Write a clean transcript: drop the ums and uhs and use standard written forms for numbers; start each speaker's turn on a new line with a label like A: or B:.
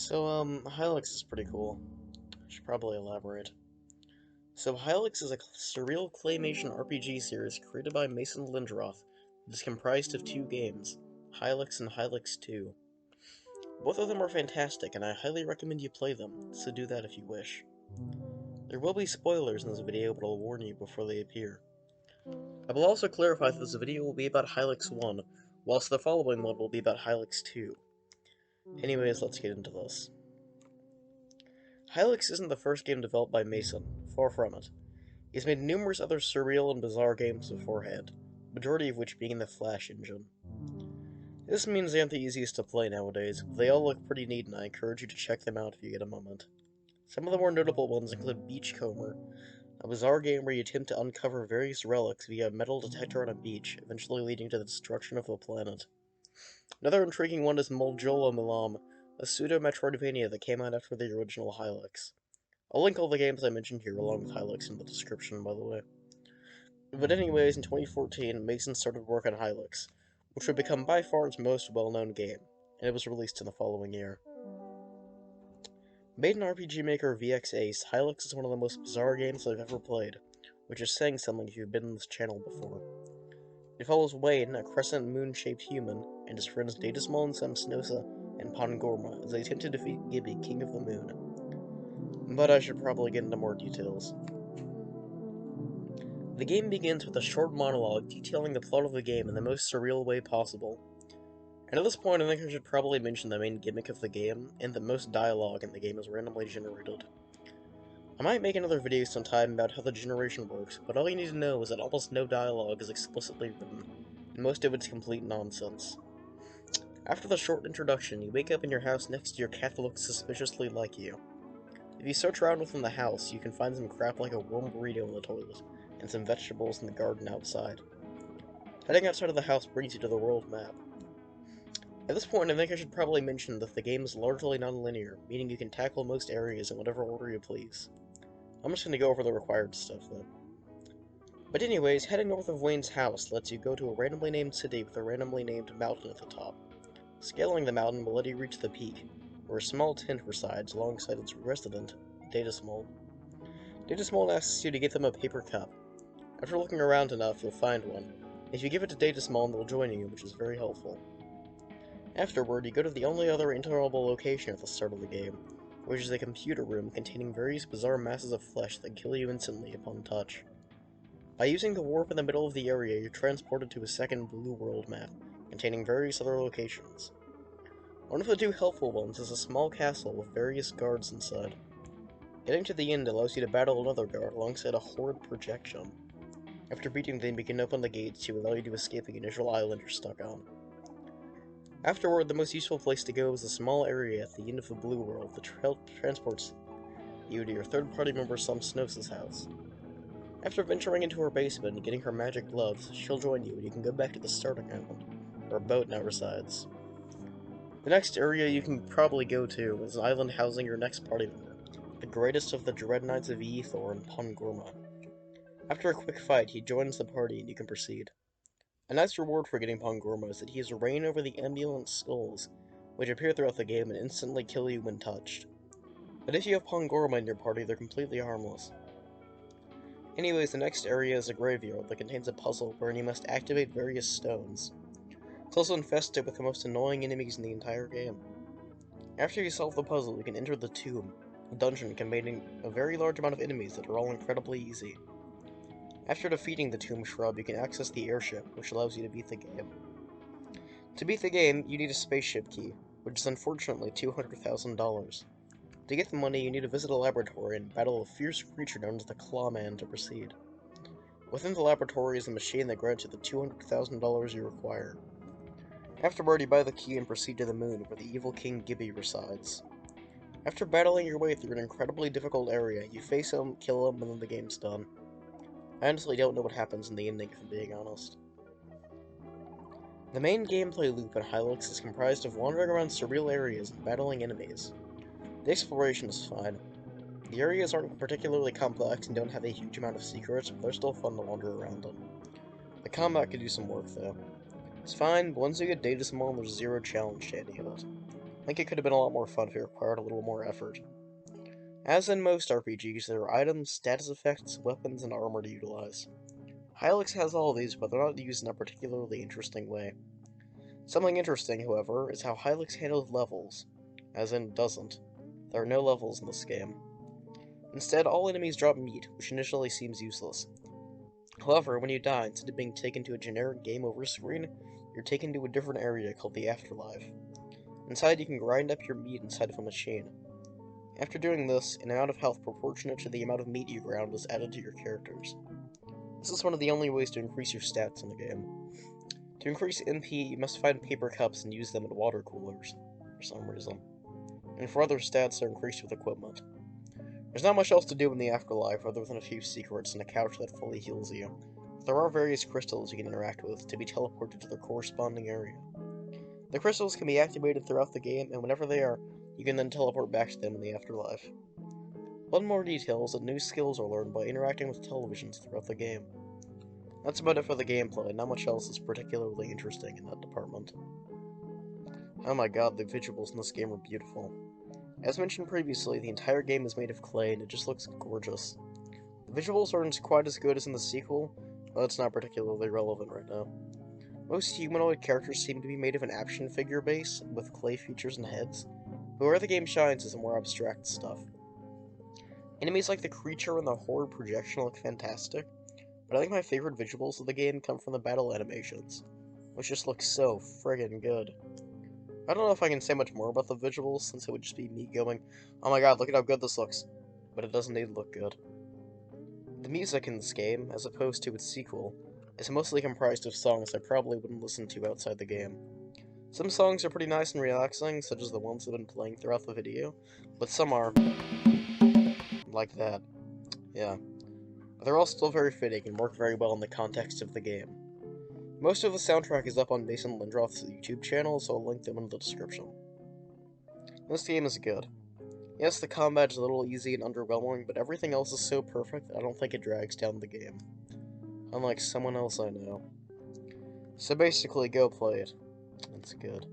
A: Hylics is pretty cool. I should probably elaborate. So, Hylics is a surreal claymation RPG series created by Mason Lindroth that is comprised of two games, Hylics and Hylics 2. Both of them are fantastic, and I highly recommend you play them, so do that if you wish. There will be spoilers in this video, but I'll warn you before they appear. I will also clarify that this video will be about Hylics 1, whilst the following one will be about Hylics 2. Anyways, let's get into this. Hylics isn't the first game developed by Mason, far from it. He's made numerous other surreal and bizarre games beforehand, the majority of which being in the Flash engine. This means they aren't the easiest to play nowadays, but they all look pretty neat and I encourage you to check them out if you get a moment. Some of the more notable ones include Beachcomber, a bizarre game where you attempt to uncover various relics via a metal detector on a beach, eventually leading to the destruction of the planet. Another intriguing one is Muljola Milam, a pseudo-Metroidvania that came out after the original Hylics. I'll link all the games I mentioned here along with Hylics in the description, by the way. But anyways, in 2014, Mason started work on Hylics, which would become by far its most well-known game, and it was released in the following year. Made in RPG Maker VX Ace, Hylics is one of the most bizarre games I've ever played, which is saying something if you've been on this channel before. It follows Wayne, a crescent moon-shaped human, and his friends Datasmal and Samsnosa and Pangorma as they attempt to defeat Gibby, King of the Moon. But I should probably get into more details. The game begins with a short monologue detailing the plot of the game in the most surreal way possible. And at this point, I think I should probably mention the main gimmick of the game, and that most dialogue in the game is randomly generated. I might make another video sometime about how the generation works, but all you need to know is that almost no dialogue is explicitly written, and most of it's complete nonsense. After the short introduction, you wake up in your house next to your cat that looks suspiciously like you. If you search around within the house, you can find some crap like a warm burrito in the toilet, and some vegetables in the garden outside. Heading outside of the house brings you to the world map. At this point, I think I should probably mention that the game is largely non-linear, meaning you can tackle most areas in whatever order you please. I'm just going to go over the required stuff, though. But anyways, heading north of Wayne's house lets you go to a randomly named city with a randomly named mountain at the top. Scaling the mountain will let you reach the peak, where a small tent resides alongside its resident, Datasmal. Datasmal asks you to get them a paper cup. After looking around enough, you'll find one. If you give it to Datasmal, they'll join you, which is very helpful. Afterward, you go to the only other enterable location at the start of the game, which is a computer room containing various bizarre masses of flesh that kill you instantly upon touch. By using the warp in the middle of the area, you're transported to a second blue world map, containing various other locations. One of the two helpful ones is a small castle with various guards inside. Getting to the end allows you to battle another guard alongside a horrid projection. After beating them, you can open the gates to allow you to escape the initial island you're stuck on. Afterward, the most useful place to go is a small area at the end of the blue world that transports you to your third-party member Samsnosa's house. After venturing into her basement and getting her magic gloves, she'll join you and you can go back to the starting island, where a boat now resides. The next area you can probably go to is an island housing your next party member, the greatest of the Dread Knights of Yethor and Pangorma. After a quick fight, he joins the party and you can proceed. A nice reward for getting Pangorma is that he has reign over the ambulant skulls, which appear throughout the game and instantly kill you when touched. But if you have Pangorma in your party, they're completely harmless. Anyways, the next area is a graveyard that contains a puzzle wherein you must activate various stones. It's also infested with the most annoying enemies in the entire game. After you solve the puzzle, you can enter the Tomb, a dungeon containing a very large amount of enemies that are all incredibly easy. After defeating the Tomb Shrub, you can access the airship, which allows you to beat the game. To beat the game, you need a spaceship key, which is unfortunately $200,000. To get the money, you need to visit a laboratory and battle a fierce creature known as the Clawman to proceed. Within the laboratory is a machine that grants you the $200,000 you require. Afterward, you buy the key and proceed to the moon, where the evil King Gibby resides. After battling your way through an incredibly difficult area, you face him, kill him, and then the game's done. I honestly don't know what happens in the ending, if I'm being honest. The main gameplay loop in Hylics is comprised of wandering around surreal areas and battling enemies. The exploration is fine. The areas aren't particularly complex and don't have a huge amount of secrets, but they're still fun to wander around in. The combat could do some work, though. It's fine, but once you get Datasmal, there's zero challenge to any of it. I think it could have been a lot more fun if it required a little more effort. As in most RPGs, there are items, status effects, weapons, and armor to utilize. Hylics has all of these, but they're not used in a particularly interesting way. Something interesting, however, is how Hylics handles levels, as in doesn't. There are no levels in this game. Instead, all enemies drop meat, which initially seems useless. However, when you die, instead of being taken to a generic game over screen, you're taken to a different area called the Afterlife. Inside, you can grind up your meat inside of a machine. After doing this, an amount of health proportionate to the amount of meat you ground is added to your characters. This is one of the only ways to increase your stats in the game. To increase MP, you must find paper cups and use them in water coolers, for some reason. And for other stats, they're increased with equipment. There's not much else to do in the Afterlife other than a few secrets and a couch that fully heals you. There are various crystals you can interact with to be teleported to their corresponding area. The crystals can be activated throughout the game, and whenever they are, you can then teleport back to them in the Afterlife. One more detail is that new skills are learned by interacting with televisions throughout the game. That's about it for the gameplay, not much else is particularly interesting in that department. Oh my god, the visuals in this game are beautiful. As mentioned previously, the entire game is made of clay and it just looks gorgeous. The visuals aren't quite as good as in the sequel, but it's not particularly relevant right now. Most humanoid characters seem to be made of an action figure base, with clay features and heads, but where the game shines is in more abstract stuff. Enemies like the creature and the horde projection look fantastic, but I think my favorite visuals of the game come from the battle animations, which just look so friggin' good. I don't know if I can say much more about the visuals, since it would just be me going, oh my god, look at how good this looks, but it doesn't need to look good. The music in this game, as opposed to its sequel, is mostly comprised of songs I probably wouldn't listen to outside the game. Some songs are pretty nice and relaxing, such as the ones that have been playing throughout the video, but some are like that. Yeah. But they're all still very fitting and work very well in the context of the game. Most of the soundtrack is up on Mason Lindroth's YouTube channel, so I'll link them in the description. This game is good. Yes, the combat is a little easy and underwhelming, but everything else is so perfect that I don't think it drags down the game. Unlike someone else I know. So basically, go play it. It's good.